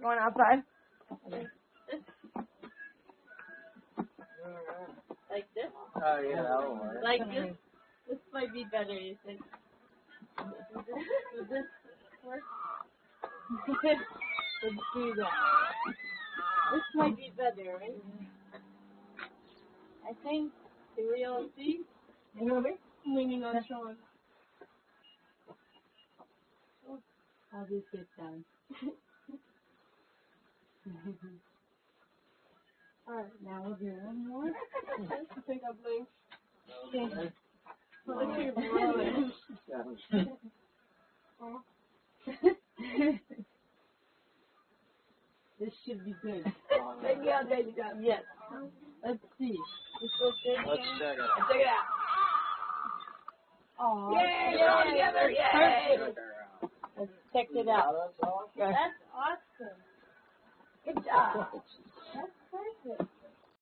Going outside? Like this? Oh, yeah, that'll work. Like this? This might be better, you think? Would this work? Let's do that. This might be better, right? I think. Can we all see? Leaning on Sean. I'll just get down. Alright, now we'll do one more. I think I blinked. Okay. Look at your brother. This should be good. Maybe I'll take it down. Yes. Let's see. This looks good. Let's check it out. Check it out. Aww. Yay, we're all together. Yay. Let's check it out. That's awesome. That's awesome. Good job. That's perfect.